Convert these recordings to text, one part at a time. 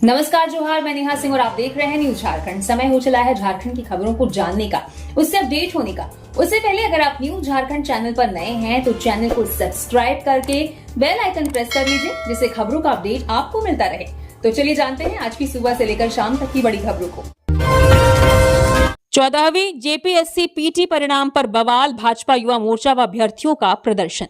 नमस्कार जोहार, मैं नेहा सिंह और आप देख रहे हैं न्यूज झारखंड। समय हो चला है झारखंड की खबरों को जानने का, उससे अपडेट होने का। उससे पहले अगर आप न्यूज झारखंड चैनल पर नए हैं तो चैनल को सब्सक्राइब करके बेल आइकन प्रेस कर लीजिए, जिससे खबरों का अपडेट आपको मिलता रहे। तो चलिए जानते हैं आज की सुबह से लेकर शाम तक की बड़ी खबरों को। 14वीं जेपीएससी पीटी परिणाम पर बवाल, भाजपा युवा मोर्चा व अभ्यर्थियों का प्रदर्शन।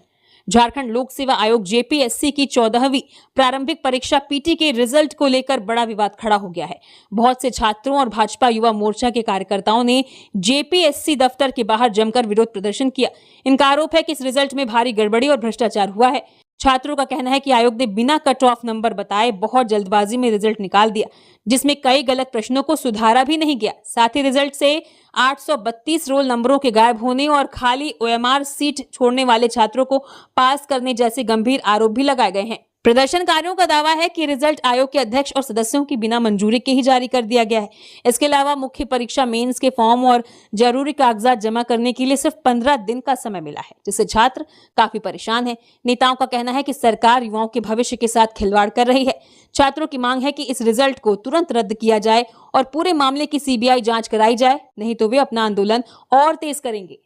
झारखंड लोक सेवा आयोग जेपीएससी की 14वीं प्रारंभिक परीक्षा पीटी के रिजल्ट को लेकर बड़ा विवाद खड़ा हो गया है। बहुत से छात्रों और भाजपा युवा मोर्चा के कार्यकर्ताओं ने जेपीएससी दफ्तर के बाहर जमकर विरोध प्रदर्शन किया। इनका आरोप है कि इस रिजल्ट में भारी गड़बड़ी और भ्रष्टाचार हुआ है। छात्रों का कहना है कि आयोग ने बिना कट ऑफ नंबर बताए बहुत जल्दबाजी में रिजल्ट निकाल दिया, जिसमें कई गलत प्रश्नों को सुधारा भी नहीं गया। साथ ही रिजल्ट से 832 रोल नंबरों के गायब होने और खाली ओएमआर सीट छोड़ने वाले छात्रों को पास करने जैसे गंभीर आरोप भी लगाए गए हैं। प्रदर्शनकारियों का दावा है कि रिजल्ट आयोग के अध्यक्ष और सदस्यों की बिना मंजूरी के ही जारी कर दिया गया है। इसके अलावा मुख्य परीक्षा मेंस के फॉर्म और जरूरी कागजात जमा करने के लिए सिर्फ 15 दिन का समय मिला है, जिससे छात्र काफी परेशान हैं। नेताओं का कहना है कि सरकार युवाओं के भविष्य के साथ खिलवाड़ कर रही है। छात्रों की मांग है कि इस रिजल्ट को तुरंत रद्द किया जाए और पूरे मामले की सीबीआई जांच कराई जाए, नहीं तो वे अपना आंदोलन और तेज करेंगे।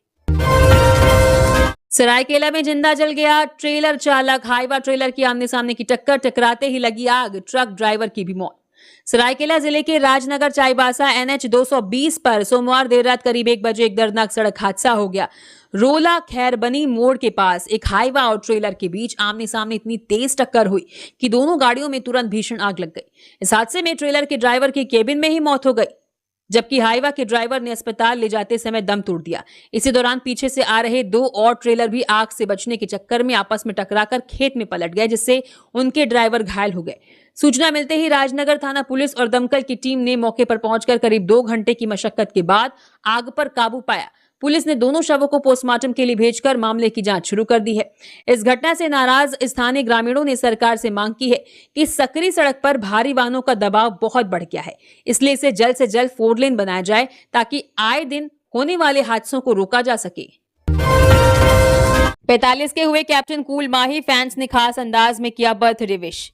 सरायकेला में जिंदा जल गया ट्रेलर चालक, हाईवा ट्रेलर की आमने सामने की टक्कर, टकराते ही लगी आग, ट्रक ड्राइवर की भी मौत। सरायकेला जिले के राजनगर चाईबासा NH 220 पर सोमवार देर रात करीब 1 बजे एक दर्दनाक सड़क हादसा हो गया। रोला खैरबनी मोड़ के पास एक हाईवा और ट्रेलर के बीच आमने सामने इतनी तेज टक्कर हुई कि दोनों गाड़ियों में तुरंत भीषण आग लग गई। इस हादसे में ट्रेलर के ड्राइवर की केबिन में ही मौत हो गई, जबकि हाईवा के ड्राइवर ने अस्पताल ले जाते समय दम तोड़ दिया। इसी दौरान पीछे से आ रहे 2 और ट्रेलर भी आग से बचने के चक्कर में आपस में टकराकर खेत में पलट गए, जिससे उनके ड्राइवर घायल हो गए। सूचना मिलते ही राजनगर थाना पुलिस और दमकल की टीम ने मौके पर पहुंचकर करीब 2 घंटे की मशक्कत के बाद आग पर काबू पाया। पुलिस ने दोनों शवों को पोस्टमार्टम के लिए भेजकर मामले की जांच शुरू कर दी है। इस घटना से नाराज स्थानीय ग्रामीणों ने सरकार से मांग की है कि सकरी सड़क पर भारी वाहनों का दबाव बहुत बढ़ गया है, इसलिए इसे जल्द से जल्द 4 लेन बनाया जाए ताकि आए दिन होने वाले हादसों को रोका जा सके। 45 के हुए कैप्टन कूल माही, फैंस ने खास अंदाज में किया बर्थडे विश।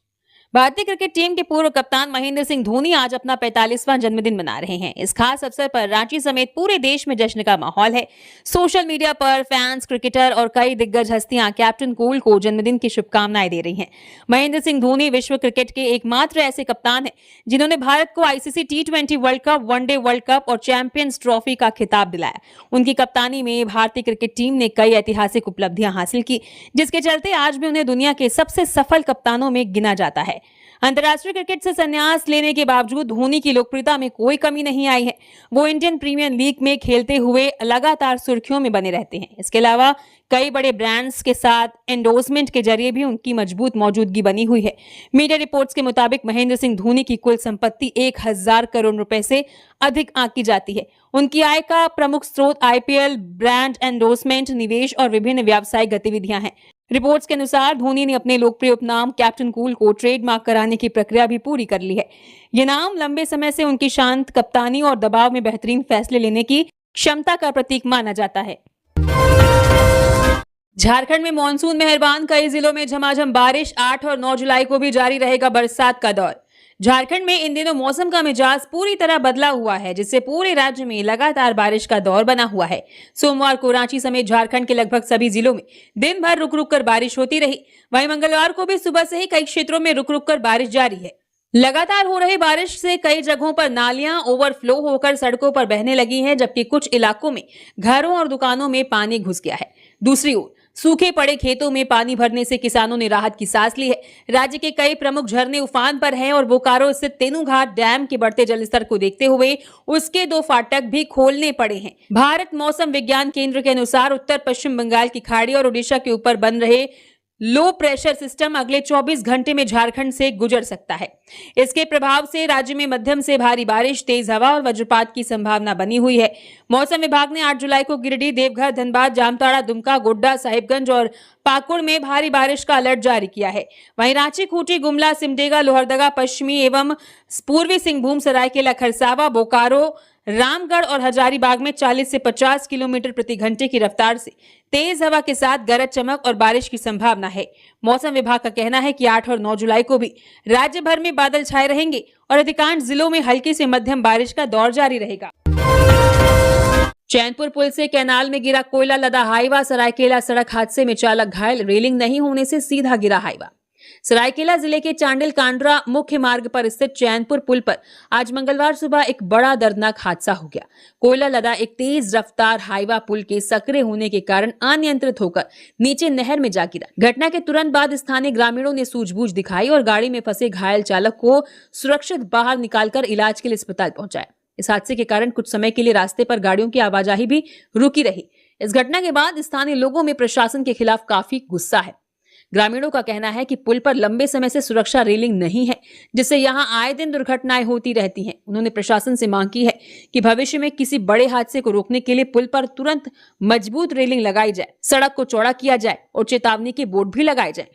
भारतीय क्रिकेट टीम के पूर्व कप्तान महेंद्र सिंह धोनी आज अपना 45वां जन्मदिन मना रहे हैं। इस खास अवसर पर रांची समेत पूरे देश में जश्न का माहौल है। सोशल मीडिया पर फैंस, क्रिकेटर और कई दिग्गज हस्तियां कैप्टन कूल को जन्मदिन की शुभकामनाएं दे रही हैं। महेंद्र सिंह धोनी विश्व क्रिकेट के एकमात्र ऐसे कप्तान हैं जिन्होंने भारत को ICC T20 world cup, one day world cup और चैंपियंस ट्रॉफी का खिताब दिलाया। उनकी कप्तानी में भारतीय क्रिकेट टीम ने कई ऐतिहासिक उपलब्धियां हासिल की, जिसके चलते आज भी उन्हें दुनिया के सबसे सफल कप्तानों में गिना जाता है। अंतर्राष्ट्रीय क्रिकेट से संन्यास लेने के बावजूद धोनी की लोकप्रियता में कोई कमी नहीं आई है। वो इंडियन प्रीमियर लीग में खेलते हुए लगातार सुर्खियों में बने रहते हैं। इसके अलावा कई बड़े ब्रांड्स के साथ एंडोर्समेंट के जरिए भी उनकी मजबूत मौजूदगी बनी हुई है। मीडिया रिपोर्ट्स के मुताबिक महेंद्र सिंह धोनी की कुल संपत्ति 1000 करोड़ रुपए से अधिक आंकी जाती है। उनकी आय का प्रमुख स्रोत IPL, ब्रांड एंडोर्समेंट, निवेश और विभिन्न व्यावसायिक गतिविधियां हैं। रिपोर्ट्स के अनुसार धोनी ने अपने लोकप्रिय उपनाम कैप्टन कूल को ट्रेडमार्क कराने की प्रक्रिया भी पूरी कर ली है। यह नाम लंबे समय से उनकी शांत कप्तानी और दबाव में बेहतरीन फैसले लेने की क्षमता का प्रतीक माना जाता है। झारखंड में मॉनसून मेहरबान, कई जिलों में झमाझम बारिश। 8 और 9 जुलाई को भी जारी रहेगा बरसात का दौर। झारखंड में इन दिनों मौसम का मिजाज पूरी तरह बदला हुआ है, जिससे पूरे राज्य में लगातार बारिश का दौर बना हुआ है। सोमवार को रांची समेत झारखंड के लगभग सभी जिलों में दिन भर रुक रुक कर बारिश होती रही। वहीं मंगलवार को भी सुबह से ही कई क्षेत्रों में रुक रुक कर बारिश जारी है। लगातार हो रही बारिश से कई जगहों पर नालियां ओवरफ्लो होकर सड़कों पर बहने लगी हैं, जबकि कुछ इलाकों में घरों और दुकानों में पानी घुस गया है। दूसरी ओर सूखे पड़े खेतों में पानी भरने से किसानों ने राहत की सांस ली है। राज्य के कई प्रमुख झरने उफान पर हैं और बोकारो स्थित तेनूघाट डैम के बढ़ते जलस्तर को देखते हुए उसके 2 फाटक भी खोलने पड़े हैं। भारत मौसम विज्ञान केंद्र के अनुसार उत्तर पश्चिम बंगाल की खाड़ी और ओडिशा के ऊपर बन रहे लो प्रेशर सिस्टम अगले 24 घंटे में झारखंड से गुजर सकता है। इसके प्रभाव से राज्य में मध्यम से भारी बारिश, तेज हवा और वज्रपात की संभावना बनी हुई है। मौसम विभाग ने 8 जुलाई को गिरिडीह, देवघर, धनबाद, जामताड़ा, दुमका, गोड्डा, साहिबगंज और पाकुड़ में भारी बारिश का अलर्ट जारी किया है। वहीं रांची, खूंटी, गुमला, सिमडेगा, लोहरदगा, पश्चिमी एवं पूर्वी सिंहभूम, सरायकेला खरसावा, बोकारो, रामगढ़ और हजारीबाग में 40 से 50 किलोमीटर प्रति घंटे की रफ्तार से तेज हवा के साथ गरज चमक और बारिश की संभावना है। मौसम विभाग का कहना है कि 8 और 9 जुलाई को भी राज्य भर में बादल छाए रहेंगे और अधिकांश जिलों में हल्की से मध्यम बारिश का दौर जारी रहेगा। चैनपुर पुल से कैनाल में गिरा कोयला लदा हाईवा। सरायकेला सड़क हादसे में चालक घायल, रेलिंग नहीं होने से सीधा गिरा हाईवा। सरायकेला जिले के चांडिल कांड्रा मुख्य मार्ग पर स्थित चैनपुर पुल पर आज मंगलवार सुबह एक बड़ा दर्दनाक हादसा हो गया। कोयला लदा एक तेज रफ्तार हाईवा पुल के सकरे होने के कारण अनियंत्रित होकर नीचे नहर में जा गिरा। घटना के तुरंत बाद स्थानीय ग्रामीणों ने सूझबूझ दिखाई और गाड़ी में फंसे घायल चालक को सुरक्षित बाहर निकालकर इलाज के लिए अस्पताल पहुंचाया। इस हादसे के कारण कुछ समय के लिए रास्ते पर गाड़ियों की आवाजाही भी रुकी रही। इस घटना के बाद स्थानीय लोगों में प्रशासन के खिलाफ काफी गुस्सा है। ग्रामीणों का कहना है कि पुल पर लंबे समय से सुरक्षा रेलिंग नहीं है, जिससे यहां आए दिन दुर्घटनाएं होती रहती हैं। उन्होंने प्रशासन से मांग की है कि भविष्य में किसी बड़े हादसे को रोकने के लिए पुल पर तुरंत मजबूत रेलिंग लगाई जाए, सड़क को चौड़ा किया जाए और चेतावनी के बोर्ड भी लगाए जाए।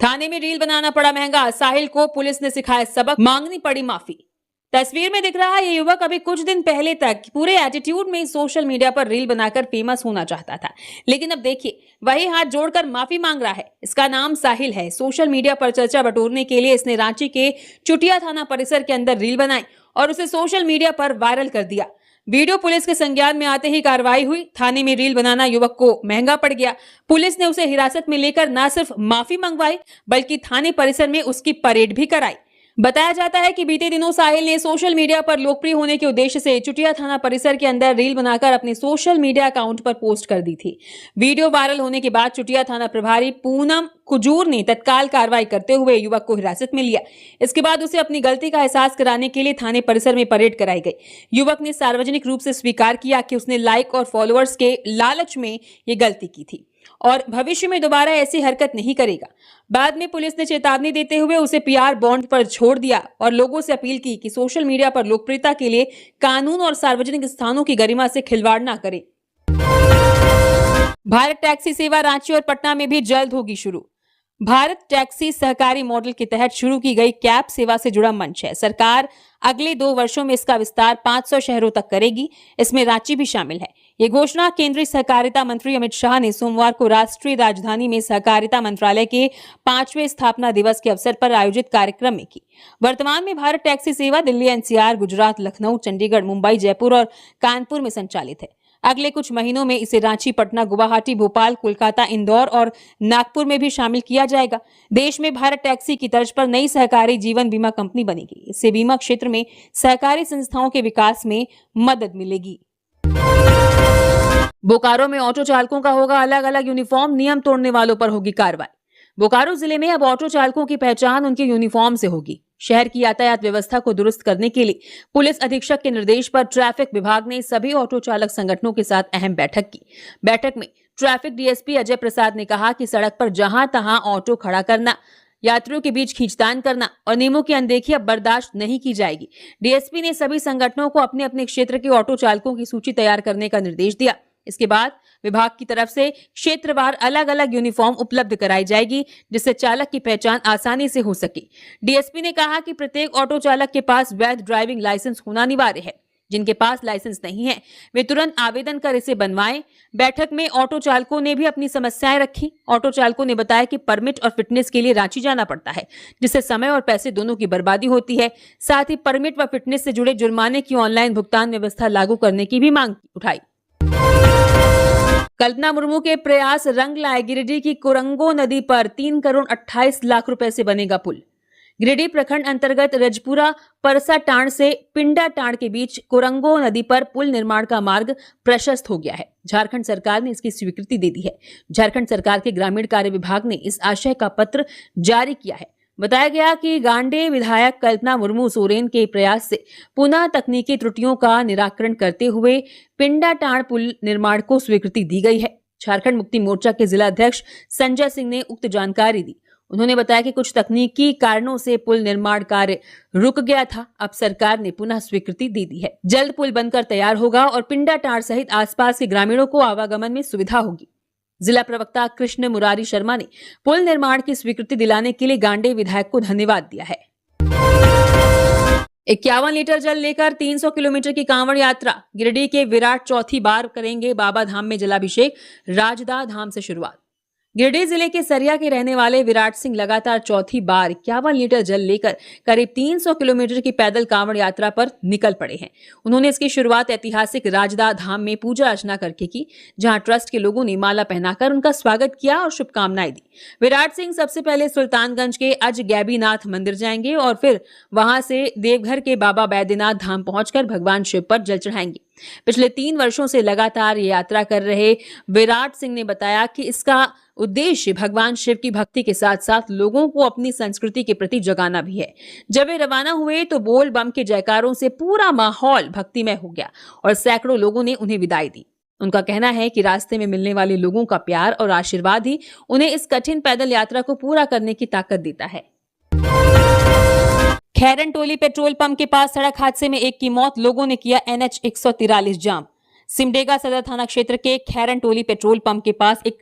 थाने में रील बनाना पड़ा महंगा, साहिल को पुलिस ने सिखाया सबक, मांगनी पड़ी माफी। तस्वीर में दिख रहा है ये युवक अभी कुछ दिन पहले तक पूरे एटीट्यूड में सोशल मीडिया पर रील बनाकर फेमस होना चाहता था, लेकिन अब देखिए वही हाथ जोड़कर माफी मांग रहा है। इसका नाम साहिल है। सोशल मीडिया पर चर्चा बटोरने के लिए इसने रांची के चुटिया थाना परिसर के अंदर रील बनाई और उसे सोशल मीडिया पर वायरल कर दिया। वीडियो पुलिस के संज्ञान में आते ही कार्रवाई हुई। थाने में रील बनाना युवक को महंगा पड़ गया। पुलिस ने उसे हिरासत में लेकर न सिर्फ माफी मंगवाई बल्कि थाने परिसर में उसकी परेड भी कराई। बताया जाता है कि बीते दिनों साहिल ने सोशल मीडिया पर लोकप्रिय होने के उद्देश्य से चुटिया थाना परिसर के अंदर रील बनाकर अपने सोशल मीडिया अकाउंट पर पोस्ट कर दी थी। वीडियो वायरल होने के बाद चुटिया थाना प्रभारी पूनम कुजूर ने तत्काल कार्रवाई करते हुए युवक को हिरासत में लिया। इसके बाद उसे अपनी गलती का एहसास कराने के लिए थाने परिसर में परेड कराई गई। युवक ने सार्वजनिक रूप से स्वीकार किया कि उसने लाइक और फॉलोअर्स के लालच में ये गलती की थी और भविष्य में दोबारा ऐसी हरकत नहीं करेगा। बाद में पुलिस ने चेतावनी देते हुए उसे पीआर बॉन्ड पर छोड़ दिया और लोगों से अपील की कि सोशल मीडिया पर लोकप्रियता के लिए कानून और सार्वजनिक स्थानों की गरिमा से खिलवाड़ न करें। भारत टैक्सी सेवा रांची और पटना में भी जल्द होगी शुरू। भारत टैक्सी सहकारी मॉडल के तहत शुरू की गई कैब सेवा से जुड़ा मंच है। सरकार अगले 2 वर्षों में इसका विस्तार 500 शहरों तक करेगी। इसमें रांची भी शामिल है। ये घोषणा केंद्रीय सहकारिता मंत्री अमित शाह ने सोमवार को राष्ट्रीय राजधानी में सहकारिता मंत्रालय के 5वें स्थापना दिवस के अवसर पर आयोजित कार्यक्रम में की। वर्तमान में भारत टैक्सी सेवा दिल्ली, एनसीआर, गुजरात, लखनऊ, चंडीगढ़, मुंबई, जयपुर और कानपुर में संचालित है। अगले कुछ महीनों में इसे रांची, पटना, गुवाहाटी, भोपाल, कोलकाता, इंदौर और नागपुर में भी शामिल किया जाएगा। देश में भारत टैक्सी की तर्ज पर नई सहकारी जीवन बीमा कंपनी बनेगी। इससे बीमा क्षेत्र में सहकारी संस्थाओं के विकास में मदद मिलेगी। बोकारो में ऑटो चालकों का होगा अलग अलग यूनिफॉर्म, नियम तोड़ने वालों पर होगी कार्रवाई। बोकारो जिले में अब ऑटो चालकों की पहचान उनके यूनिफॉर्म से होगी। शहर की यातायात व्यवस्था को दुरुस्त करने के लिए पुलिस अधीक्षक के निर्देश पर ट्रैफिक विभाग ने सभी ऑटो चालक संगठनों के साथ अहम बैठक की। बैठक में ट्रैफिक डीएसपी अजय प्रसाद ने कहा कि सड़क पर जहां तहां ऑटो खड़ा करना, यात्रियों के बीच खींचतान करना और नियमों की अनदेखी अब बर्दाश्त नहीं की जाएगी। डीएसपी ने सभी संगठनों को अपने अपने क्षेत्र के ऑटो चालकों की सूची तैयार करने का निर्देश दिया। इसके बाद विभाग की तरफ से क्षेत्रवार अलग अलग यूनिफॉर्म उपलब्ध कराई जाएगी, जिससे चालक की पहचान आसानी से हो सके। डीएसपी ने कहा कि प्रत्येक ऑटो चालक के पास वैध ड्राइविंग लाइसेंस होना अनिवार्य है। जिनके पास लाइसेंस नहीं है वे तुरंत आवेदन कर इसे बनवाएं। बैठक में ऑटो चालकों ने भी अपनी समस्याएं रखी। ऑटो चालकों ने बताया कि परमिट और फिटनेस के लिए रांची जाना पड़ता है, जिससे समय और पैसे दोनों की बर्बादी होती है। साथ ही परमिट व फिटनेस से जुड़े जुर्माने की ऑनलाइन भुगतान व्यवस्था लागू करने की भी मांग उठाई। कल्पना मुर्मू के प्रयास रंग लाए। गिरिडीह की कोरंगो नदी पर 3 करोड़ 28 लाख रुपए से बनेगा पुल। गिरिडीह प्रखंड अंतर्गत रजपुरा परसा टांड से पिंडा टांड के बीच कोरंगो नदी पर पुल निर्माण का मार्ग प्रशस्त हो गया है। झारखंड सरकार ने इसकी स्वीकृति दे दी है। झारखंड सरकार के ग्रामीण कार्य विभाग ने इस आशय का पत्र जारी किया है। बताया गया कि गांडे विधायक कल्पना मुर्मू सोरेन के प्रयास से पुनः तकनीकी त्रुटियों का निराकरण करते हुए पिंडा टांड पुल निर्माण को स्वीकृति दी गई है। झारखंड मुक्ति मोर्चा के जिला अध्यक्ष संजय सिंह ने उक्त जानकारी दी। उन्होंने बताया कि कुछ तकनीकी कारणों से पुल निर्माण कार्य रुक गया था। अब सरकार ने पुनः स्वीकृति दे दी है। जल्द पुल बनकर तैयार होगा और पिंडा टांड सहित आसपास के ग्रामीणों को आवागमन में सुविधा होगी। जिला प्रवक्ता कृष्ण मुरारी शर्मा ने पुल निर्माण की स्वीकृति दिलाने के लिए गांडे विधायक को धन्यवाद दिया है। 51 लीटर जल लेकर 300 किलोमीटर की कांवड़ यात्रा। गिरिडीह के विराट चौथी बार करेंगे बाबा धाम में जलाभिषेक, राजदा धाम से शुरुआत। गिरिडीह जिले के सरिया के रहने वाले विराट सिंह लगातार चौथी बार 51 लीटर जल लेकर करीब 300 किलोमीटर की पैदल कांवड़ यात्रा पर निकल पड़े हैं। उन्होंने इसकी शुरुआत ऐतिहासिक राजदा धाम में पूजा अर्चना करके की, जहां ट्रस्ट के लोगों ने माला पहनाकर उनका स्वागत किया और शुभकामनाएं दी। विराट सिंह सबसे पहले सुल्तानगंज के अज गैबीनाथ मंदिर जाएंगे और फिर वहां से देवघर के बाबा बैद्यनाथ धाम पहुंचकर भगवान शिव पर जल चढ़ाएंगे। पिछले 3 वर्षों से लगातार ये यात्रा कर रहे विराट सिंह ने बताया कि इसका उद्देश्य भगवान शिव की भक्ति के साथ साथ लोगों को अपनी संस्कृति के प्रति जगाना भी है। जब वे रवाना हुए तो बोल बम के जयकारों से पूरा माहौल भक्तिमय हो गया और सैकड़ों लोगों ने उन्हें विदाई दी। उनका कहना है कि रास्ते में मिलने वाले लोगों का प्यार और आशीर्वाद ही उन्हें इस कठिन पैदल यात्रा को पूरा करने की ताकत देता है। खैरन टोली पेट्रोल पंप के पास सड़क हादसे में एक की मौत, लोगों ने किया NH 143 जाम। सिमडेगा सदर थाना क्षेत्र के खैरन टोली पेट्रोल पंप के पास एक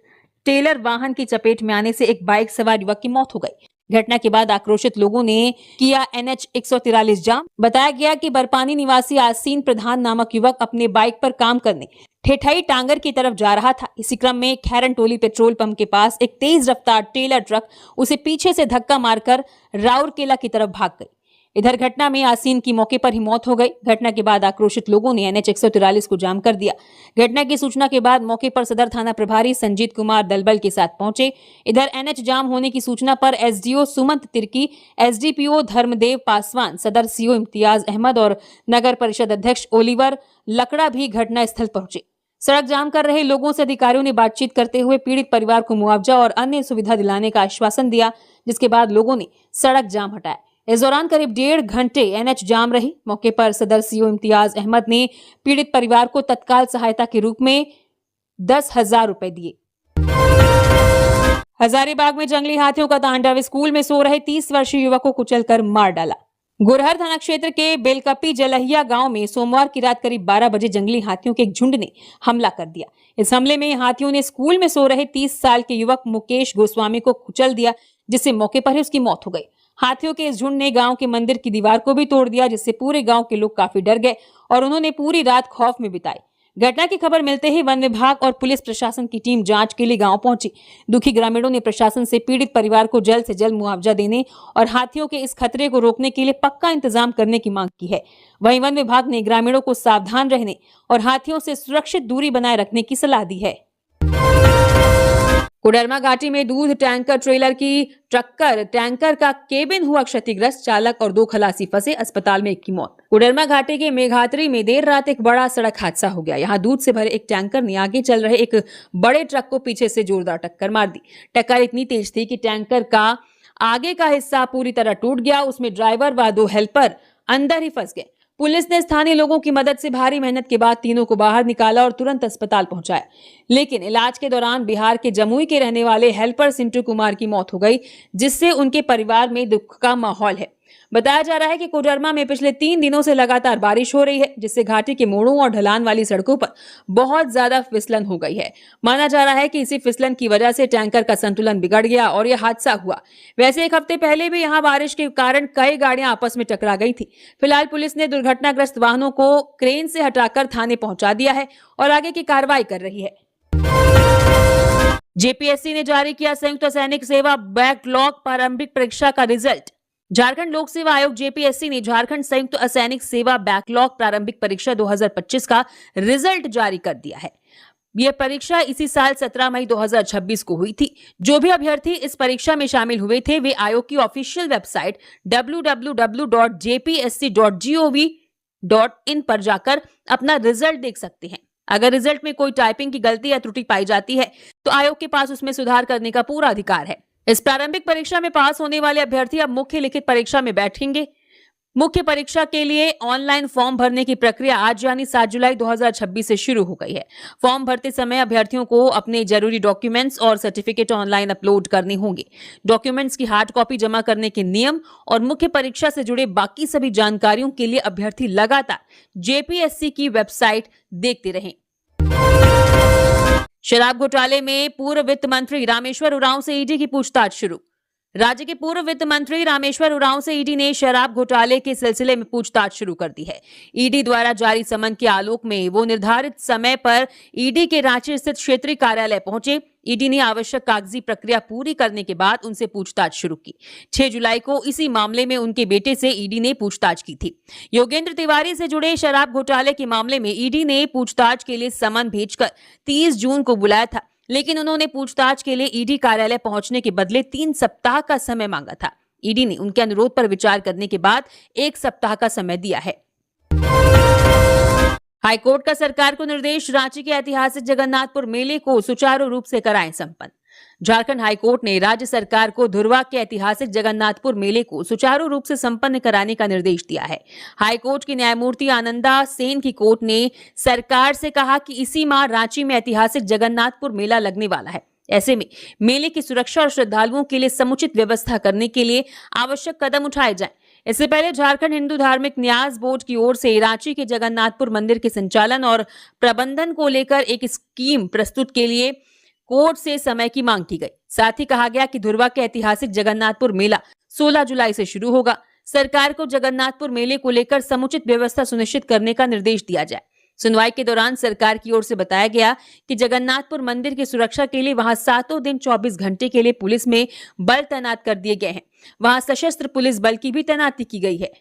टेलर वाहन की चपेट में आने से एक बाइक सवार युवक की मौत हो गई। घटना के बाद आक्रोशित लोगों ने किया NH 143 जाम। बताया गया कि बरपानी निवासी आसीन प्रधान नामक युवक अपने बाइक पर काम करने ठेठई टांगर की तरफ जा रहा था। इसी क्रम में खैरन टोली पेट्रोल पंप के पास एक तेज रफ्तार टेलर ट्रक उसे पीछे से धक्का मारकर राउरकेला की तरफ भाग गई। इधर घटना में आसीन की मौके पर ही मौत हो गई। घटना के बाद आक्रोशित लोगों ने NH 143 को जाम कर दिया। घटना की सूचना के बाद मौके पर सदर थाना प्रभारी संजीत कुमार दलबल के साथ पहुंचे। इधर NH जाम होने की सूचना पर SDO सुमंत तिर्की, SDPO धर्मदेव पासवान, सदर CO इम्तियाज अहमद और नगर परिषद अध्यक्ष ओलिवर लकड़ा भी घटना स्थल पहुंचे। सड़क जाम कर रहे लोगों से अधिकारियों ने बातचीत करते हुए पीड़ित परिवार को मुआवजा और अन्य सुविधा दिलाने का आश्वासन दिया, जिसके बाद लोगों ने सड़क जाम हटाया। इस दौरान करीब 1.5 घंटे NH जाम रही। मौके पर सदर CO इम्तियाज अहमद ने पीड़ित परिवार को तत्काल सहायता के रूप में 10,000 रुपए दिए। हजारीबाग में जंगली हाथियों का तांडव, स्कूल में सो रहे 30 वर्षीय युवक को कुचलकर मार डाला। गुरहर थाना क्षेत्र के बेलकपी जलहिया गांव में सोमवार की रात करीब 12 बजे जंगली हाथियों के एक झुंड ने हमला कर दिया। इस हमले में हाथियों ने स्कूल में सो रहे 30 साल के युवक मुकेश गोस्वामी को कुचल दिया, जिससे मौके पर ही उसकी मौत हो गई। हाथियों के इस झुंड ने गांव के मंदिर की दीवार को भी तोड़ दिया, जिससे पूरे गांव के लोग काफी डर गए और उन्होंने पूरी रात खौफ में बिताई। घटना की खबर मिलते ही वन विभाग और पुलिस प्रशासन की टीम जांच के लिए गांव पहुंची। दुखी ग्रामीणों ने प्रशासन से पीड़ित परिवार को जल्द से जल्द मुआवजा देने और हाथियों के इस खतरे को रोकने के लिए पक्का इंतजाम करने की मांग की है। वहीं वन विभाग ने ग्रामीणों को सावधान रहने और हाथियों से सुरक्षित दूरी बनाए रखने की सलाह दी है। कोडरमा घाटी में दूध टैंकर ट्रेलर की टक्कर, टैंकर का केबिन हुआ क्षतिग्रस्त, चालक और 2 खलासी फंसे, अस्पताल में एक की मौत। कोडरमा घाटी के मेघात्री में देर रात एक बड़ा सड़क हादसा हो गया। यहां दूध से भरे एक टैंकर ने आगे चल रहे एक बड़े ट्रक को पीछे से जोरदार टक्कर मार दी। टक्कर इतनी तेज थी कि टैंकर का आगे का हिस्सा पूरी तरह टूट गया। उसमें ड्राइवर व 2 हेल्पर अंदर ही फंस गए। पुलिस ने स्थानीय लोगों की मदद से भारी मेहनत के बाद तीनों को बाहर निकाला और तुरंत अस्पताल पहुंचाया, लेकिन इलाज के दौरान बिहार के जमुई के रहने वाले हेल्पर सिंटू कुमार की मौत हो गई, जिससे उनके परिवार में दुख का माहौल है। बताया जा रहा है कि कोडरमा में पिछले 3 दिनों से लगातार बारिश हो रही है, जिससे घाटी के मोड़ों और ढलान वाली सड़कों पर बहुत ज्यादा फिसलन हो गई है। माना जा रहा है कि इसी फिसलन की वजह से टैंकर का संतुलन बिगड़ गया और यह हादसा हुआ। वैसे 1 हफ्ते पहले भी यहां बारिश के कारण कई गाड़ियां आपस में टकरा गई थी। फिलहाल पुलिस ने दुर्घटनाग्रस्त वाहनों को क्रेन से हटाकर थाने पहुंचा दिया है और आगे की कार्रवाई कर रही है। जेपीएससी ने जारी किया संयुक्त सैनिक सेवा बैकलॉग प्रारंभिक परीक्षा का रिजल्ट। झारखंड लोक सेवा आयोग जेपीएससी ने झारखंड संयुक्त असैनिक सेवा बैकलॉग प्रारंभिक परीक्षा 2025 का रिजल्ट जारी कर दिया है। यह परीक्षा इसी साल 17 मई 2026 को हुई थी। जो भी अभ्यर्थी इस परीक्षा में शामिल हुए थे वे आयोग की ऑफिशियल वेबसाइट www.jpsc.gov.in पर जाकर अपना रिजल्ट देख सकते हैं। अगर रिजल्ट में कोई टाइपिंग की गलती या त्रुटि पाई जाती है तो आयोग के पास उसमें सुधार करने का पूरा अधिकार है। इस प्रारंभिक परीक्षा में पास होने वाले अभ्यर्थी अब मुख्य लिखित परीक्षा में बैठेंगे। मुख्य परीक्षा के लिए ऑनलाइन फॉर्म भरने की प्रक्रिया आज यानी 7 जुलाई 2026 से शुरू हो गई है। फॉर्म भरते समय अभ्यर्थियों को अपने जरूरी डॉक्यूमेंट्स और सर्टिफिकेट ऑनलाइन अपलोड करने होंगे। डॉक्यूमेंट्स की हार्ड कॉपी जमा करने के नियम और मुख्य परीक्षा से जुड़े बाकी सभी जानकारियों के लिए अभ्यर्थी लगातार जेपीएससी की वेबसाइट देखते रहें। शराब घोटाले में पूर्व वित्त मंत्री रामेश्वर उरांव से ईडी की पूछताछ शुरू। राज्य के पूर्व वित्त मंत्री रामेश्वर उरांव से ईडी ने शराब घोटाले के सिलसिले में पूछताछ शुरू कर दी है। ईडी द्वारा जारी समन के आलोक में वो निर्धारित समय पर ईडी के रांची स्थित क्षेत्रीय कार्यालय पहुंचे। ईडी ने आवश्यक कागजी प्रक्रिया पूरी करने के बाद उनसे पूछताछ शुरू की। 6 जुलाई को इसी मामले में उनके बेटे से ईडी ने पूछताछ की थी। योगेंद्र तिवारी से जुड़े शराब घोटाले के मामले में ईडी ने पूछताछ के लिए समन भेजकर 30 जून को बुलाया था, लेकिन उन्होंने पूछताछ के लिए ईडी कार्यालय पहुंचने के बदले 3 सप्ताह का समय मांगा था। ईडी ने उनके अनुरोध पर विचार करने के बाद 1 सप्ताह का समय दिया है। हाईकोर्ट का सरकार को निर्देश, रांची के ऐतिहासिक जगन्नाथपुर मेले को सुचारू रूप से कराएं संपन्न। झारखंड हाईकोर्ट ने राज्य सरकार को धुर्वा के ऐतिहासिक जगन्नाथपुर मेले को सुचारू रूप से संपन्न कराने का निर्देश दिया है। हाईकोर्ट की न्यायमूर्ति आनंदा सेन की कोर्ट ने सरकार से कहा कि इसी माह रांची में ऐतिहासिक जगन्नाथपुर मेला लगने वाला है। ऐसे में मेले की सुरक्षा और श्रद्धालुओं के लिए समुचित व्यवस्था करने के लिए आवश्यक कदम उठाए जाएं। इससे पहले झारखंड हिंदू धार्मिक न्यास बोर्ड की ओर से रांची के जगन्नाथपुर मंदिर के संचालन और प्रबंधन को लेकर एक स्कीम प्रस्तुत के लिए कोर्ट से समय की मांग की गई। साथ ही कहा गया कि धुर्वा के ऐतिहासिक जगन्नाथपुर मेला 16 जुलाई से शुरू होगा। सरकार को जगन्नाथपुर मेले को लेकर समुचित व्यवस्था सुनिश्चित करने का निर्देश दिया जाए। सुनवाई के दौरान सरकार की ओर से बताया गया कि जगन्नाथपुर मंदिर की सुरक्षा के लिए वहां 7 दिन 24 घंटे के लिए पुलिस में बल तैनात कर दिए गए हैं। वहां सशस्त्र पुलिस बल की भी तैनाती की गई है।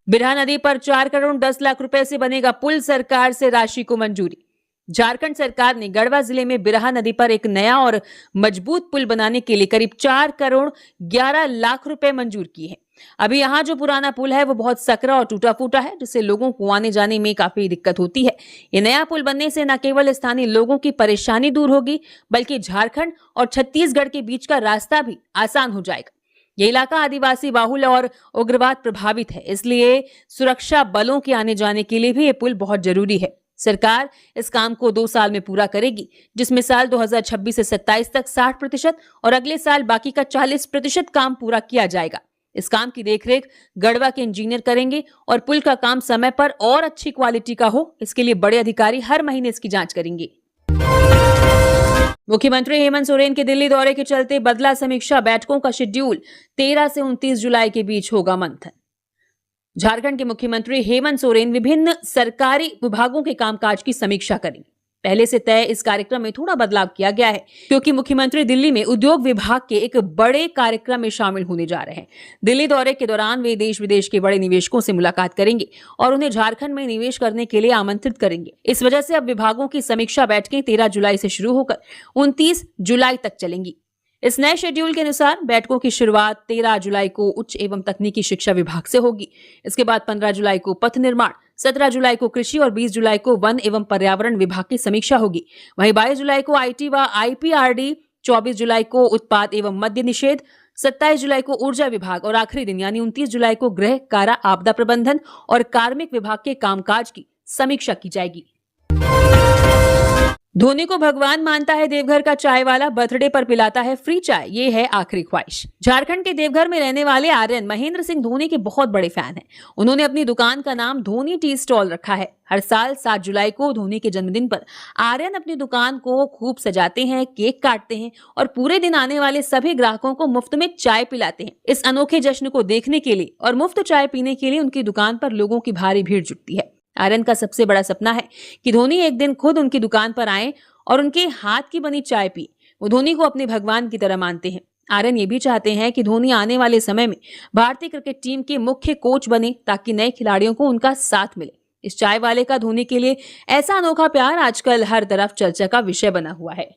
बिरहा नदी पर 4 करोड़ 10 लाख रुपए से बनेगा पुल, सरकार से राशि को मंजूरी। झारखंड सरकार ने गढ़वा जिले में बिरहा नदी पर एक नया और मजबूत पुल बनाने के लिए करीब 4 करोड़ 11 लाख रुपए मंजूर किए हैं। अभी यहाँ जो पुराना पुल है वो बहुत सकरा और टूटा फूटा है, जिससे लोगों को आने जाने में काफी दिक्कत होती है। ये नया पुल बनने से न केवल स्थानीय लोगों की परेशानी दूर होगी, बल्कि झारखंड और छत्तीसगढ़ के बीच का रास्ता भी आसान हो जाएगा। ये इलाका आदिवासी बाहुल और उग्रवाद प्रभावित है, इसलिए सुरक्षा बलों के आने जाने के लिए भी ये पुल बहुत जरूरी है। सरकार इस काम को 2 साल में पूरा करेगी, जिसमें साल 2026 से 27 तक 60% और अगले साल बाकी का 40% काम पूरा किया जाएगा। इस काम की देखरेख गढ़वा के इंजीनियर करेंगे और पुल का काम समय पर और अच्छी क्वालिटी का हो, इसके लिए बड़े अधिकारी हर महीने इसकी जांच करेंगे। मुख्यमंत्री हेमंत सोरेन के दिल्ली दौरे के चलते बदला समीक्षा बैठकों का शेड्यूल। 13 से 29 जुलाई के बीच होगा मंथन। झारखंड के मुख्यमंत्री हेमंत सोरेन विभिन्न सरकारी विभागों के कामकाज की समीक्षा करेंगे। पहले से तय इस कार्यक्रम में थोड़ा बदलाव किया गया है, क्योंकि मुख्यमंत्री दिल्ली में उद्योग विभाग के एक बड़े कार्यक्रम में शामिल होने जा रहे हैं। दिल्ली दौरे के दौरान वे देश विदेश के बड़े निवेशकों से मुलाकात करेंगे और उन्हें झारखंड में निवेश करने के लिए आमंत्रित करेंगे। इस वजह से अब विभागों की समीक्षा बैठकें 13 जुलाई से शुरू होकर 29 जुलाई तक चलेंगी। इस नए शेड्यूल के अनुसार बैठकों की शुरुआत 13 जुलाई को उच्च एवं तकनीकी शिक्षा विभाग से होगी। इसके बाद 15 जुलाई को पथ निर्माण, 17 जुलाई को कृषि और 20 जुलाई को वन एवं पर्यावरण विभाग की समीक्षा होगी। वहीं 22 जुलाई को आईटी व आईपीआरडी, 24 जुलाई को उत्पाद एवं मद्य निषेध, 27 जुलाई को ऊर्जा विभाग और आखिरी दिन यानी 29 जुलाई को गृह, कारा, आपदा प्रबंधन और कार्मिक विभाग के कामकाज की समीक्षा की जाएगी। धोनी को भगवान मानता है देवघर का चाय वाला, बर्थडे पर पिलाता है फ्री चाय, ये है आखिरी ख्वाहिश। झारखंड के देवघर में रहने वाले आर्यन महेंद्र सिंह धोनी के बहुत बड़े फैन हैं। उन्होंने अपनी दुकान का नाम धोनी टी स्टॉल रखा है। हर साल 7 जुलाई को धोनी के जन्मदिन पर आर्यन अपनी दुकान को खूब सजाते हैं, केक काटते हैं और पूरे दिन आने वाले सभी ग्राहकों को मुफ्त में चाय पिलाते हैं। इस अनोखे जश्न को देखने के लिए और मुफ्त चाय पीने के लिए उनकी दुकान पर लोगों की भारी भीड़ जुटती है। आर्यन का सबसे बड़ा सपना है कि धोनी एक दिन खुद उनकी दुकान पर आए और उनके हाथ की बनी चाय पी। वो धोनी को अपने भगवान की तरह मानते हैं। आर्यन ये भी चाहते हैं कि धोनी आने वाले समय में भारतीय क्रिकेट टीम के मुख्य कोच बने, ताकि नए खिलाड़ियों को उनका साथ मिले। इस चाय वाले का धोनी के लिए ऐसा अनोखा प्यार आजकल हर तरफ चर्चा का विषय बना हुआ है।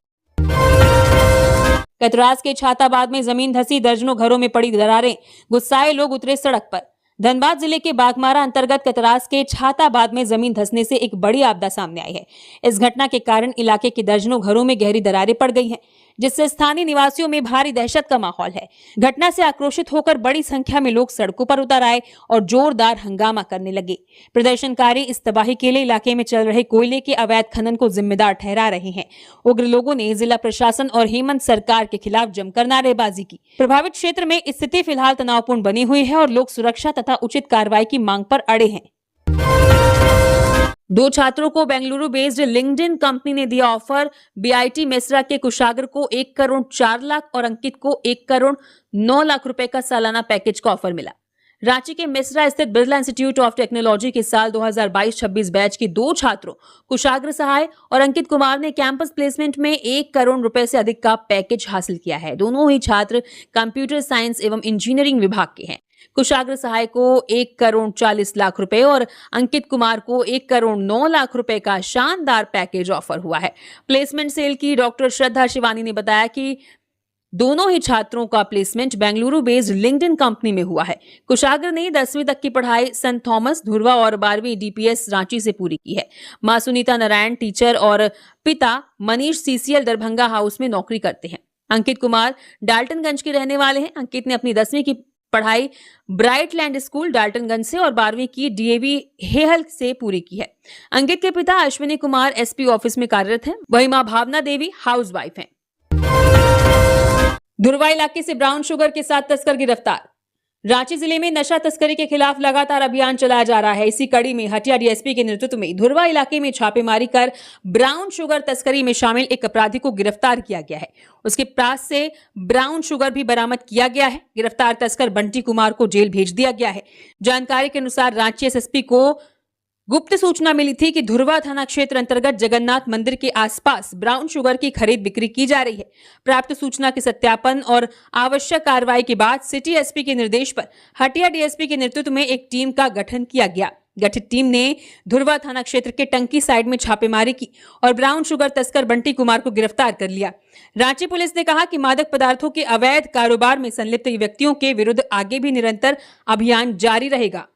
कतरास के छाताबाद में जमीन धंसी, दर्जनों घरों में पड़ी दरारें, गुस्साए लोग उतरे सड़क पर। धनबाद जिले के बागमारा अंतर्गत कतरास के छाताबाद में जमीन धंसने से एक बड़ी आपदा सामने आई है। इस घटना के कारण इलाके के दर्जनों घरों में गहरी दरारें पड़ गई हैं, जिससे स्थानीय निवासियों में भारी दहशत का माहौल है। घटना से आक्रोशित होकर बड़ी संख्या में लोग सड़कों पर उतर आए और जोरदार हंगामा करने लगे। प्रदर्शनकारी इस तबाही के लिए इलाके में चल रहे कोयले के अवैध खनन को जिम्मेदार ठहरा रहे हैं। उग्र लोगों ने जिला प्रशासन और हेमंत सरकार के खिलाफ जमकर नारेबाजी की। प्रभावित क्षेत्र में स्थिति फिलहाल तनावपूर्ण बनी हुई है और लोग सुरक्षा तथा उचित कार्रवाई की मांग पर अड़े हैं। दो छात्रों को बेंगलुरु बेस्ड लिंक्डइन कंपनी ने दिया ऑफर। बीआईटी मेसरा के कुशागर को 1 करोड़ 4 लाख और अंकित को 1 करोड़ 9 लाख रुपए का सालाना पैकेज का ऑफर मिला। रांची के मेसरा स्थित बिरला इंस्टीट्यूट ऑफ टेक्नोलॉजी के साल 2022-26 बैच के दो छात्रों कुशाग्र सहाय और अंकित कुमार ने कैंपस प्लेसमेंट में 1 करोड़ रुपए से अधिक का पैकेज हासिल किया है। दोनों ही छात्र कंप्यूटर साइंस एवं इंजीनियरिंग विभाग के हैं। कुशाग्र सहाय को 1 करोड़ 40 लाख रुपए और अंकित कुमार को 1 करोड़ 9 लाख रुपए का शानदार पैकेज ऑफर हुआ है। प्लेसमेंट सेल की डॉक्टर श्रद्धा शिवानी ने बताया कि दोनों ही छात्रों का placement Bengaluru based LinkedIn company में हुआ है। कुशाग्र ने 10वीं तक की पढ़ाई संत थॉमस धुरवा और 12वीं डीपीएस रांची से पूरी की है। मां सुनीता नारायण टीचर और पिता मनीष सीसीएल दरभंगा हाउस में नौकरी करते हैं। अंकित कुमार डाल्टनगंज के रहने वाले हैं। अंकित ने अपनी 10वीं की पढ़ाई ब्राइटलैंड स्कूल डाल्टनगंज से और 12वीं की डीएवी हेहल से पूरी की है। अंकित के पिता अश्विनी कुमार एसपी ऑफिस में कार्यरत हैं। वहीं मां भावना देवी हाउसवाइफ हैं। धुरवा इलाके से ब्राउन शुगर के साथ तस्कर गिरफ्तार। रांची जिले में नशा तस्करी के खिलाफ लगातार अभियान चलाया जा रहा है। इसी कड़ी में हटिया डीएसपी के नेतृत्व में धुरवा इलाके में छापेमारी कर ब्राउन शुगर तस्करी में शामिल एक अपराधी को गिरफ्तार किया गया है। उसके पास से ब्राउन शुगर भी बरामद किया गया है। गिरफ्तार तस्कर बंटी कुमार को जेल भेज दिया गया है। जानकारी के अनुसार रांची एसएसपी को गुप्त सूचना मिली थी कि धुरवा थाना क्षेत्र अंतर्गत जगन्नाथ मंदिर के आसपास ब्राउन शुगर की खरीद बिक्री की जा रही है। प्राप्त सूचना के सत्यापन और आवश्यक कार्रवाई के बाद सिटी एसपी के निर्देश पर हटिया डीएसपी के नेतृत्व में एक टीम का गठन किया गया। गठित टीम ने धुरवा थाना क्षेत्र के टंकी साइड में छापेमारी की और ब्राउन शुगर तस्कर बंटी कुमार को गिरफ्तार कर लिया। रांची पुलिस ने कहा कि मादक पदार्थों के अवैध कारोबार में संलिप्त व्यक्तियों के विरुद्ध आगे भी निरंतर अभियान जारी रहेगा।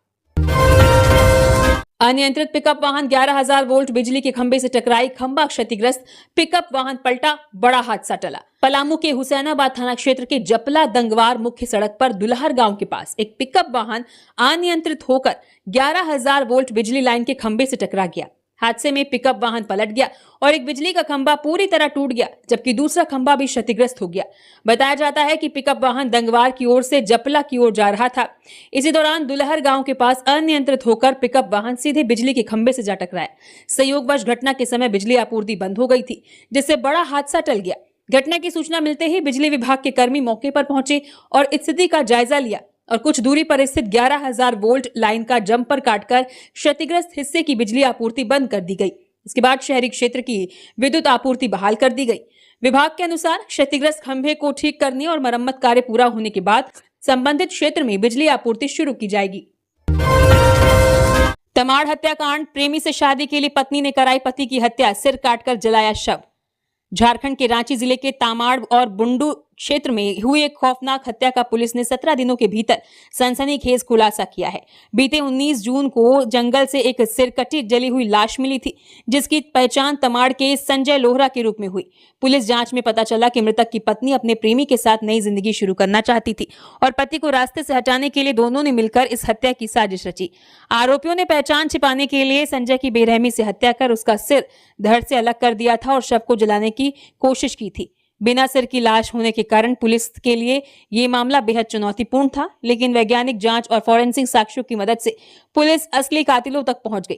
अनियंत्रित पिकअप वाहन 11,000 वोल्ट बिजली के खंभे से टकराई, खंभा क्षतिग्रस्त, पिकअप वाहन पलटा, बड़ा हादसा टला। पलामू के हुसैनाबाद थाना क्षेत्र के जपला दंगवार मुख्य सड़क पर दुल्हर गांव के पास एक पिकअप वाहन अनियंत्रित होकर 11,000 वोल्ट बिजली लाइन के खंभे से टकरा गया। हादसे में पिकअप वाहन पलट गया और एक बिजली का खंभा पूरी तरह टूट गया, जबकि दूसरा खंभा भी क्षतिग्रस्त हो गया। बताया जाता है कि पिकअप वाहन दंगवार की ओर से जपला की ओर जा रहा था। इसी दौरान दुल्हर गांव के पास अनियंत्रित होकर पिकअप वाहन सीधे बिजली के खंभे से जा टकराया। संयोगवश घटना के समय बिजली आपूर्ति बंद हो गई थी, जिससे बड़ा हादसा टल गया। घटना की सूचना मिलते ही बिजली विभाग के कर्मी मौके पर पहुंचे और स्थिति का जायजा लिया और कुछ दूरी पर स्थित 11,000 वोल्ट लाइन का जम्पर काटकर क्षतिग्रस्त हिस्से की बिजली आपूर्ति बंद कर दी गई। इसके बाद शहरी क्षेत्र की विद्युत आपूर्ति बहाल कर दी गई। विभाग के अनुसार क्षतिग्रस्त खंभे को ठीक करने और मरम्मत कार्य पूरा होने के बाद संबंधित क्षेत्र में बिजली आपूर्ति शुरू की जाएगी। तमाड़ हत्याकांड, प्रेमी से शादी के लिए पत्नी ने कराई पति की हत्या, सिर काटकर जलाया शव। झारखंड के रांची जिले के तामाड़ और बुंडू क्षेत्र में हुई एक खौफनाक हत्या का पुलिस ने 17 दिनों के भीतर सनसनीखेज खुलासा किया है। बीते 19 जून को जंगल से एक सिरकटी जली हुई लाश मिली थी, जिसकी पहचान तमाड़ के संजय लोहरा के रूप में हुई। पुलिस जांच में पता चला कि मृतक की पत्नी अपने प्रेमी के साथ नई जिंदगी शुरू करना चाहती थी और पति को रास्ते से हटाने के लिए दोनों ने मिलकर इस हत्या की साजिश रची। आरोपियों ने पहचान छिपाने के लिए संजय की बेरहमी से हत्या कर उसका सिर धड़ से अलग कर दिया था और शव को जलाने की कोशिश की थी। बिना सिर की लाश होने के कारण पुलिस के लिए ये मामला बेहद चुनौतीपूर्ण था, लेकिन वैज्ञानिक जांच और फॉरेंसिक साक्ष्यों की मदद से पुलिस असली कातिलों तक पहुंच गई।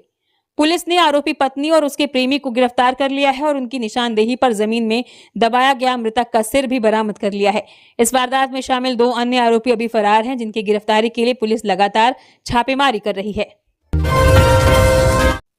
पुलिस ने आरोपी पत्नी और उसके प्रेमी को गिरफ्तार कर लिया है और उनकी निशानदेही पर जमीन में दबाया गया मृतक का सिर भी बरामद कर लिया है। इस वारदात में शामिल 2 अन्य आरोपी अभी फरार हैं, जिनकी गिरफ्तारी के लिए पुलिस लगातार छापेमारी कर रही है।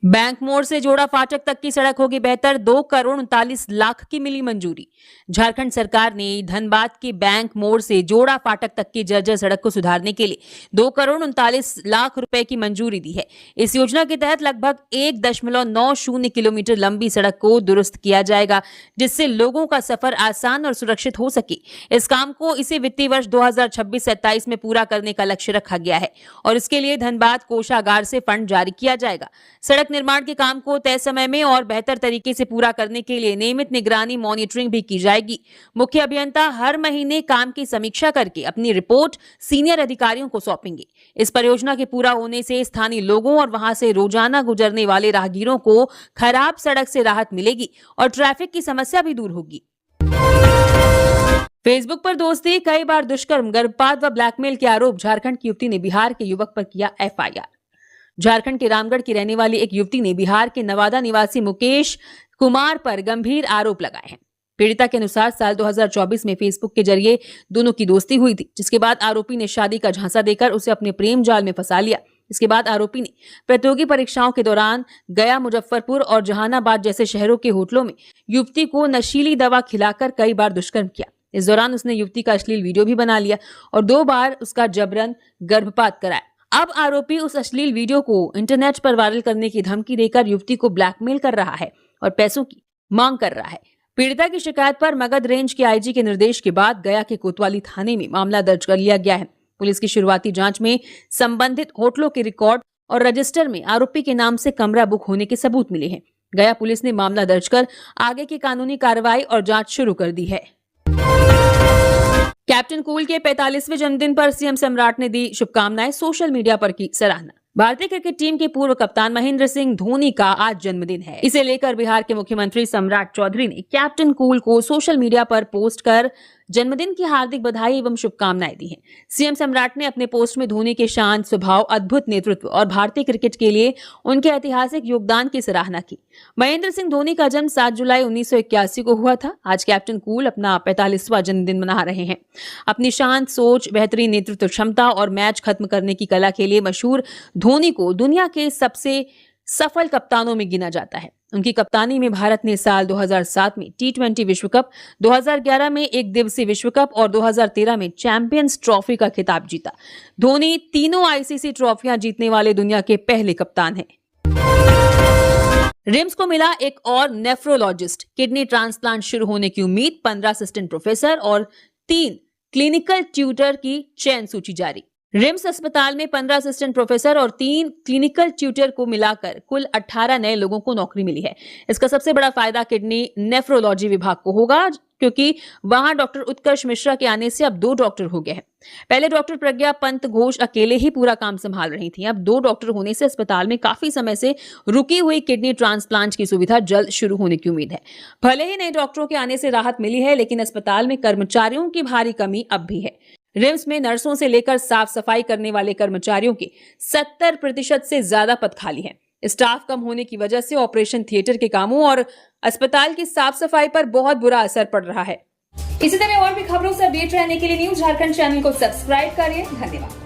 बैंक मोड़ से जोड़ा फाटक तक की सड़क होगी बेहतर, 2 करोड़ 39 लाख की मिली मंजूरी। झारखंड सरकार ने धनबाद के बैंक मोड़ से जोड़ा फाटक तक की जर्जर सड़क को सुधारने के लिए 2 करोड़ 39 लाख रुपए की मंजूरी दी है। इस योजना के तहत लगभग 1.90 किलोमीटर लंबी सड़क को दुरुस्त किया जाएगा, जिससे लोगों का सफर आसान और सुरक्षित हो सके। इस काम को इसे वित्तीय वर्ष 2026-27 में पूरा करने का लक्ष्य रखा गया है और इसके लिए धनबाद कोषागार से फंड जारी किया जाएगा। सड़क निर्माण के काम को तय समय में और बेहतर तरीके से पूरा करने के लिए नियमित निगरानी मॉनिटरिंग भी की जाएगी। मुख्य अभियंता हर महीने काम की समीक्षा करके अपनी रिपोर्ट सीनियर अधिकारियों को सौंपेंगे। इस परियोजना के पूरा होने से स्थानीय लोगों और वहां से रोजाना गुजरने वाले राहगीरों को खराब सड़क से राहत मिलेगी और ट्रैफिक की समस्या भी दूर होगी। फेसबुक पर दोस्ती, कई बार दुष्कर्म, गर्भपात व ब्लैकमेल के आरोप, झारखंड की युवती ने बिहार के युवक पर किया एफआईआर। झारखंड के रामगढ़ की रहने वाली एक युवती ने बिहार के नवादा निवासी मुकेश कुमार पर गंभीर आरोप लगाए हैं। पीड़िता के अनुसार साल 2024 में फेसबुक के जरिए दोनों की दोस्ती हुई थी, जिसके बाद आरोपी ने शादी का झांसा देकर उसे अपने प्रेम जाल में फंसा लिया। इसके बाद आरोपी ने प्रतियोगी परीक्षाओं के दौरान गया, मुजफ्फरपुर और जहानाबाद जैसे शहरों के होटलों में युवती को नशीली दवा खिलाकर कई बार दुष्कर्म किया। इस दौरान उसने युवती का अश्लील वीडियो भी बना लिया और 2 बार उसका जबरन गर्भपात कराया। अब आरोपी उस अश्लील वीडियो को इंटरनेट पर वायरल करने की धमकी देकर युवती को ब्लैकमेल कर रहा है और पैसों की मांग कर रहा है। पीड़िता की शिकायत पर मगध रेंज के आईजी के निर्देश के बाद गया के कोतवाली थाने में मामला दर्ज कर लिया गया है। पुलिस की शुरुआती जांच में संबंधित होटलों के रिकॉर्ड और रजिस्टर में आरोपी के नाम से कमरा बुक होने के सबूत मिले हैं। गया पुलिस ने मामला दर्ज कर आगे की कानूनी कार्रवाई और जांच शुरू कर दी है। कैप्टन कूल के 45वें जन्मदिन पर सीएम सम्राट ने दी शुभकामनाएं, सोशल मीडिया पर की सराहना। भारतीय क्रिकेट टीम के पूर्व कप्तान महेंद्र सिंह धोनी का आज जन्मदिन है। इसे लेकर बिहार के मुख्यमंत्री सम्राट चौधरी ने कैप्टन कूल को सोशल मीडिया पर पोस्ट कर जन्मदिन की हार्दिक बधाई एवं शुभकामनाएं दी हैं। सीएम सम्राट ने अपने पोस्ट में धोनी के शांत स्वभाव, अद्भुत नेतृत्व और भारतीय क्रिकेट के लिए उनके ऐतिहासिक योगदान की सराहना की। महेंद्र सिंह धोनी का जन्म 7 जुलाई 1981 को हुआ था। आज कैप्टन कूल अपना 45वां जन्मदिन मना रहे हैं। अपनी शांत सोच, बेहतरीन नेतृत्व क्षमता और मैच खत्म करने की कला के लिए मशहूर धोनी को दुनिया के सबसे सफल कप्तानों में गिना जाता है। उनकी कप्तानी में भारत ने साल 2007 में T20 विश्व कप, 2011 में एक दिवसीय विश्व कप और 2013 में चैंपियंस ट्रॉफी का खिताब जीता। धोनी तीनों आईसीसी ट्रॉफियां जीतने वाले दुनिया के पहले कप्तान हैं। रिम्स को मिला एक और नेफ्रोलॉजिस्ट, किडनी ट्रांसप्लांट शुरू होने की उम्मीद। 15 असिस्टेंट प्रोफेसर और 3 क्लिनिकल ट्यूटर की चयन सूची जारी। रिम्स अस्पताल में 15 असिस्टेंट प्रोफेसर और 3 क्लिनिकल ट्यूटर को मिलाकर कुल 18 नए लोगों को नौकरी मिली है। इसका सबसे बड़ा फायदा किडनी नेफ्रोलॉजी विभाग को होगा, क्योंकि वहां डॉक्टर उत्कर्ष मिश्रा के आने से अब 2 डॉक्टर हो गए हैं। पहले डॉक्टर प्रज्ञा पंत घोष अकेले ही पूरा काम संभाल रही थी। अब 2 डॉक्टर होने से अस्पताल में काफी समय से रुकी हुई किडनी ट्रांसप्लांट की सुविधा जल्द शुरू होने की उम्मीद है। भले ही नए डॉक्टरों के आने से राहत मिली है, लेकिन अस्पताल में कर्मचारियों की भारी कमी अब भी है। रिम्स में नर्सों से लेकर साफ सफाई करने वाले कर्मचारियों के 70% से ज्यादा पद खाली हैं। स्टाफ कम होने की वजह से ऑपरेशन थिएटर के कामों और अस्पताल की साफ सफाई पर बहुत बुरा असर पड़ रहा है। इसी तरह और भी खबरों से अपडेट रहने के लिए न्यूज़ झारखंड चैनल को सब्सक्राइब करिए। धन्यवाद।